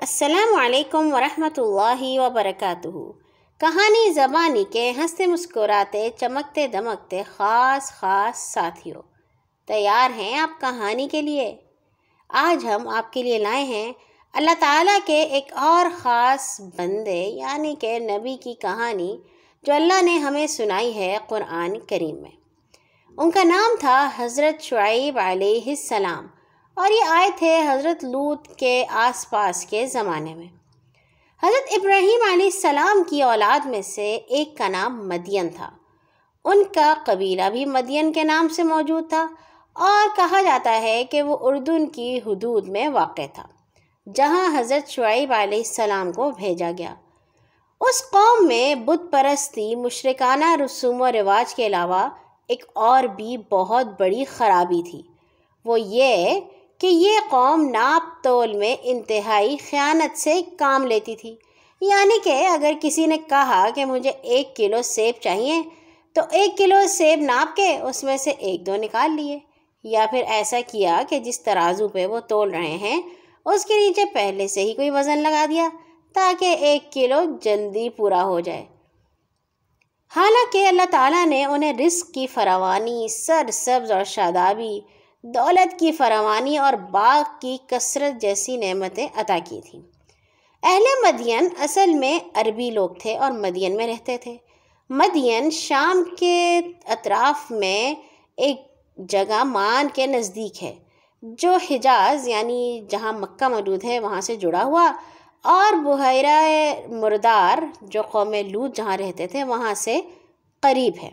السلام علیکم ورحمۃ اللہ وبرکاتہ۔ کہانی زبانی کے ہنستے مسکراتے چمکتے دمکتے خاص ساتھیوں، تیار ہیں آپ کہانی کے لیے؟ آج ہم آپ کے لیے لائے ہیں اللہ تعالیٰ کے ایک اور خاص بندے یعنی کہ نبی کی کہانی جو اللہ نے ہمیں سنائی ہے قرآن کریم میں۔ ان کا نام تھا حضرت شعیب علیہ السلام، اور یہ آئے تھے حضرت لوط کے آس پاس کے زمانے میں۔ حضرت ابراہیم علیہ السلام کی اولاد میں سے ایک کا نام مدین تھا۔ ان کا قبیلہ بھی مدین کے نام سے موجود تھا، اور کہا جاتا ہے کہ وہ اردن کی حدود میں واقع تھا جہاں حضرت شعیب علیہ السلام کو بھیجا گیا۔ اس قوم میں بت پرستی، مشرکانہ رسوم و رواج کے علاوہ ایک اور بھی بہت بڑی خرابی تھی۔ وہ یہ کہ یہ قوم ناپ تول میں انتہائی خیانت سے کام لیتی تھی، یعنی کہ اگر کسی نے کہا کہ مجھے 1 کلو سیب چاہیے تو 1 کلو سیب ناپ کے اس میں سے 1-2 نکال لیے، یا پھر ایسا کیا کہ جس ترازو پہ وہ تول رہے ہیں اس کے نیچے پہلے سے ہی کوئی وزن لگا دیا تاکہ 1 کلو جلدی پورا ہو جائے۔ حالانکہ اللہ تعالیٰ نے انہیں رزق کی فراوانی، سرسبز اور شادابی، دولت کی فراوانی اور باغ کی کثرت جیسی نعمتیں عطا کی تھیں۔ اہل مدین اصل میں عربی لوگ تھے اور مدین میں رہتے تھے۔ مدین شام کے اطراف میں ایک جگہ مان کے نزدیک ہے جو حجاز یعنی جہاں مکہ موجود ہے وہاں سے جڑا ہوا، اور بحیرہ مردار جو قوم لوط جہاں رہتے تھے وہاں سے قریب ہے۔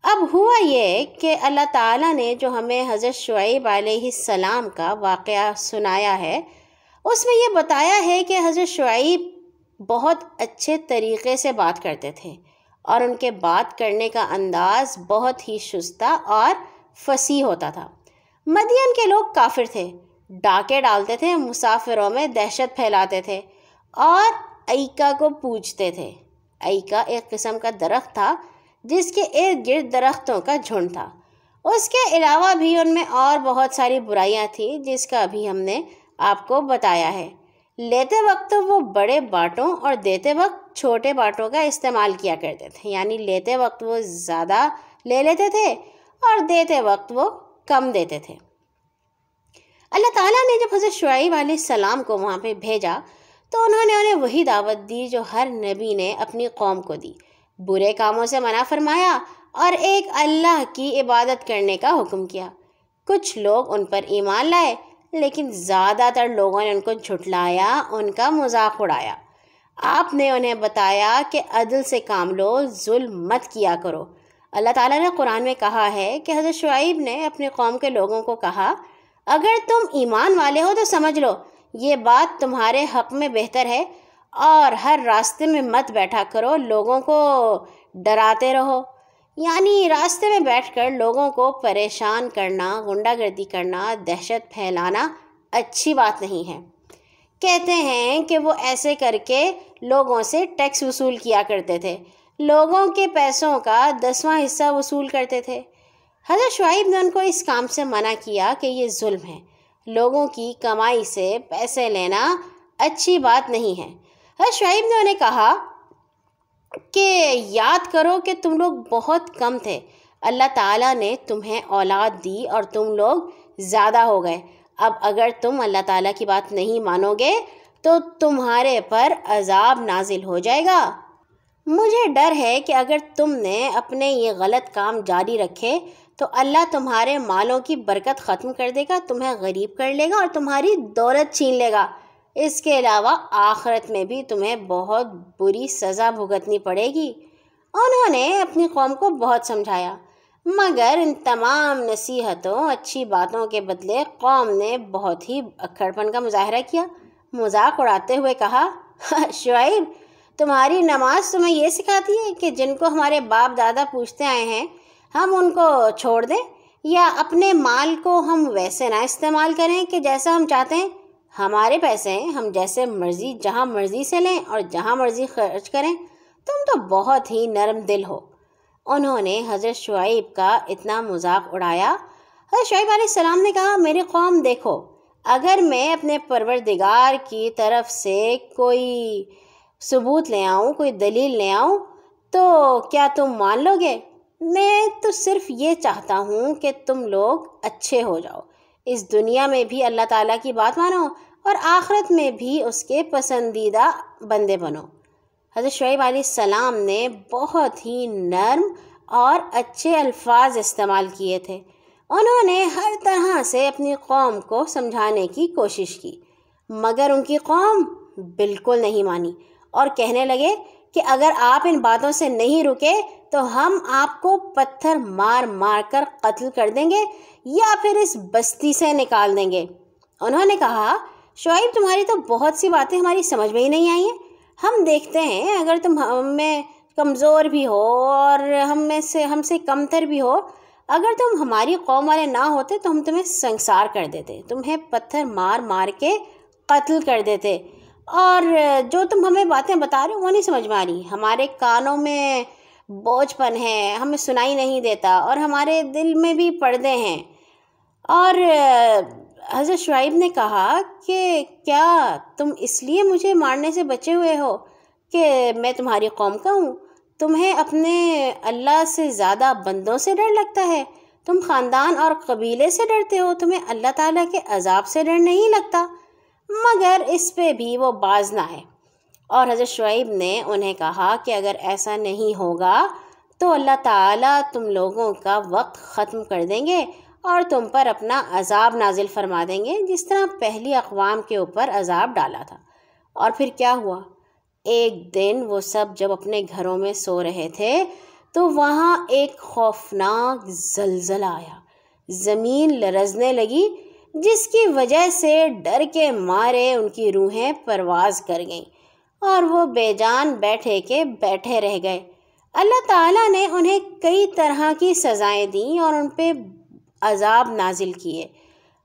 اب ہوا یہ کہ اللہ تعالیٰ نے جو ہمیں حضرت شعیب علیہ السلام کا واقعہ سنایا ہے اس میں یہ بتایا ہے کہ حضرت شعیب بہت اچھے طریقے سے بات کرتے تھے، اور ان کے بات کرنے کا انداز بہت ہی شستہ اور فصیح ہوتا تھا۔ مدین کے لوگ کافر تھے، ڈاکے ڈالتے تھے، مسافروں میں دہشت پھیلاتے تھے، اور ایکا کو پوجتے تھے۔ ایکا ایک قسم کا درخت تھا جس کے ارد گرد درختوں کا جھنڈ تھا۔ اس کے علاوہ بھی ان میں اور بہت ساری برائیاں تھیں جس کا ابھی ہم نے آپ کو بتایا ہے۔ لیتے وقت وہ بڑے باٹوں اور دیتے وقت چھوٹے باٹوں کا استعمال کیا کرتے تھے، یعنی لیتے وقت وہ زیادہ لے لیتے تھے اور دیتے وقت وہ کم دیتے تھے۔ اللہ تعالیٰ نے جب حضرت شعیب علیہ السلام کو وہاں پہ بھیجا تو انہوں نے انہیں وہی دعوت دی جو ہر نبی نے اپنی قوم کو دی، برے کاموں سے منع فرمایا اور ایک اللہ کی عبادت کرنے کا حکم کیا۔ کچھ لوگ ان پر ایمان لائے، لیکن زیادہ تر لوگوں نے ان کو جھٹلایا، ان کا مذاق اڑایا۔ آپ نے انہیں بتایا کہ عدل سے کام لو، ظلم مت کیا کرو۔ اللہ تعالیٰ نے قرآن میں کہا ہے کہ حضرت شعیب نے اپنی قوم کے لوگوں کو کہا، اگر تم ایمان والے ہو تو سمجھ لو یہ بات تمہارے حق میں بہتر ہے، اور ہر راستے میں مت بیٹھا کرو، لوگوں کو ڈراتے رہو۔ یعنی راستے میں بیٹھ کر لوگوں کو پریشان کرنا، غنڈہ گردی کرنا، دہشت پھیلانا اچھی بات نہیں ہے۔ کہتے ہیں کہ وہ ایسے کر کے لوگوں سے ٹیکس وصول کیا کرتے تھے، لوگوں کے پیسوں کا 10واں حصہ وصول کرتے تھے۔ حضرت شعیب نے ان کو اس کام سے منع کیا کہ یہ ظلم ہے، لوگوں کی کمائی سے پیسے لینا اچھی بات نہیں ہے۔ حضرت شعیب نے انہیں کہا کہ یاد کرو کہ تم لوگ بہت کم تھے، اللہ تعالیٰ نے تمہیں اولاد دی اور تم لوگ زیادہ ہو گئے۔ اب اگر تم اللہ تعالیٰ کی بات نہیں مانو گے تو تمہارے پر عذاب نازل ہو جائے گا۔ مجھے ڈر ہے کہ اگر تم نے اپنے یہ غلط کام جاری رکھے تو اللہ تمہارے مالوں کی برکت ختم کر دے گا، تمہیں غریب کر لے گا اور تمہاری دولت چھین لے گا۔ اس کے علاوہ آخرت میں بھی تمہیں بہت بری سزا بھگتنی پڑے گی۔ انہوں نے اپنی قوم کو بہت سمجھایا، مگر ان تمام نصیحتوں، اچھی باتوں کے بدلے قوم نے بہت ہی اکڑپن کا مظاہرہ کیا۔ مذاق اڑاتے ہوئے کہا، شعیب تمہاری نماز تمہیں یہ سکھاتی ہے کہ جن کو ہمارے باپ دادا پوچھتے آئے ہیں ہم ان کو چھوڑ دیں، یا اپنے مال کو ہم ویسے نہ استعمال کریں کہ جیسا ہم چاہتے ہیں؟ ہمارے پیسے ہم جیسے مرضی جہاں مرضی سے لیں اور جہاں مرضی خرچ کریں، تم تو بہت ہی نرم دل ہو۔ انہوں نے حضرت شعیب کا اتنا مذاق اڑایا۔ حضرت شعیب علیہ السلام نے کہا، میری قوم دیکھو، اگر میں اپنے پروردگار کی طرف سے کوئی ثبوت لے آؤں، کوئی دلیل لے آؤں، تو کیا تم مان لو گے؟ میں تو صرف یہ چاہتا ہوں کہ تم لوگ اچھے ہو جاؤ، اس دنیا میں بھی اللہ تعالیٰ کی بات مانو اور آخرت میں بھی اس کے پسندیدہ بندے بنو۔ حضرت شعیب علیہ السلام نے بہت ہی نرم اور اچھے الفاظ استعمال کیے تھے۔ انہوں نے ہر طرح سے اپنی قوم کو سمجھانے کی کوشش کی، مگر ان کی قوم بالکل نہیں مانی اور کہنے لگے کہ اگر آپ ان باتوں سے نہیں رکے تو ہم آپ کو پتھر مار مار کر قتل کر دیں گے یا پھر اس بستی سے نکال دیں گے۔ انہوں نے کہا، شعیب تمہاری تو بہت سی باتیں ہماری سمجھ میں ہی نہیں آئی ہیں۔ ہم دیکھتے ہیں اگر تم ہم میں کمزور بھی ہو اور ہم سے کمتر بھی ہو، اگر تم ہماری قوم والے نہ ہوتے تو ہم تمہیں سنسار کر دیتے، تمہیں پتھر مار مار کے قتل کر دیتے، اور جو تم ہمیں باتیں بتا رہے ہو وہ نہیں سمجھ میں آ رہی، ہمارے کانوں میں بوجھ پن ہے، ہمیں سنائی نہیں دیتا اور ہمارے دل میں بھی پردے ہیں۔ اور حضرت شعیب نے کہا کہ کیا تم اس لیے مجھے مارنے سے بچے ہوئے ہو کہ میں تمہاری قوم کا ہوں؟ تمہیں اپنے اللہ سے زیادہ بندوں سے ڈر لگتا ہے، تم خاندان اور قبیلے سے ڈرتے ہو، تمہیں اللہ تعالیٰ کے عذاب سے ڈر نہیں لگتا۔ مگر اس پہ بھی وہ باز نہ ہے، اور حضرت شعیب نے انہیں کہا کہ اگر ایسا نہیں ہوگا تو اللہ تعالیٰ تم لوگوں کا وقت ختم کر دیں گے اور تم پر اپنا عذاب نازل فرما دیں گے، جس طرح پہلی اقوام کے اوپر عذاب ڈالا تھا۔ اور پھر کیا ہوا؟ ایک دن وہ سب جب اپنے گھروں میں سو رہے تھے تو وہاں ایک خوفناک زلزلہ آیا، زمین لرزنے لگی، جس کی وجہ سے ڈر کے مارے ان کی روحیں پرواز کر گئیں اور وہ بے جان بیٹھے کے بیٹھے رہ گئے۔ اللہ تعالیٰ نے انہیں کئی طرح کی سزائیں دیں اور ان پہ عذاب نازل کیے۔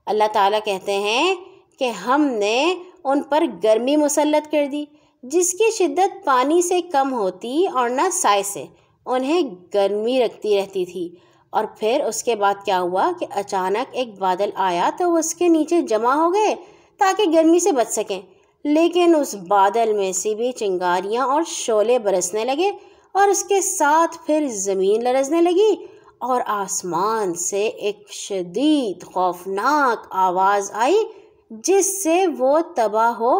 اللہ تعالیٰ کہتے ہیں کہ ہم نے ان پر گرمی مسلط کر دی، جس کی شدت پانی سے کم ہوتی اور نہ سائے سے، انہیں گرمی رکھتی رہتی تھی۔ اور پھر اس کے بعد کیا ہوا کہ اچانک ایک بادل آیا تو وہ اس کے نیچے جمع ہو گئے تاکہ گرمی سے بچ سکیں، لیکن اس بادل میں سے بھی چنگاریاں اور شعلے برسنے لگے اور اس کے ساتھ پھر زمین لرزنے لگی اور آسمان سے ایک شدید خوفناک آواز آئی جس سے وہ تباہ و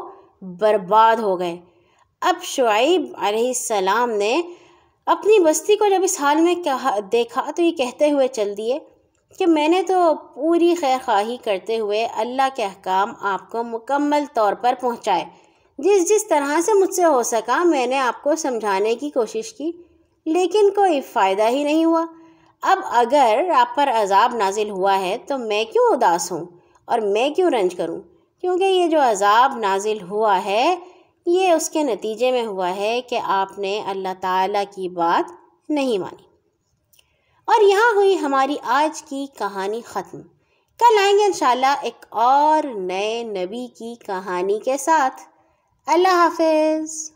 برباد ہو گئے۔ اب شعیب علیہ السلام نے اپنی بستی کو جب اس حال میں دیکھا تو یہ کہتے ہوئے چل دیے کہ میں نے تو پوری خیر خواہی کرتے ہوئے اللہ کے احکام آپ کو مکمل طور پر پہنچائے، جس طرح سے مجھ سے ہو سکا میں نے آپ کو سمجھانے کی کوشش کی، لیکن کوئی فائدہ ہی نہیں ہوا۔ اب اگر آپ پر عذاب نازل ہوا ہے تو میں کیوں اداس ہوں اور میں کیوں رنج کروں، کیونکہ یہ جو عذاب نازل ہوا ہے یہ اس کے نتیجے میں ہوا ہے کہ آپ نے اللہ تعالیٰ کی بات نہیں مانی۔ اور یہاں ہوئی ہماری آج کی کہانی ختم۔ کل آئیں گے انشاءاللہ ایک اور نئے نبی کی کہانی کے ساتھ۔ اللہ حافظ۔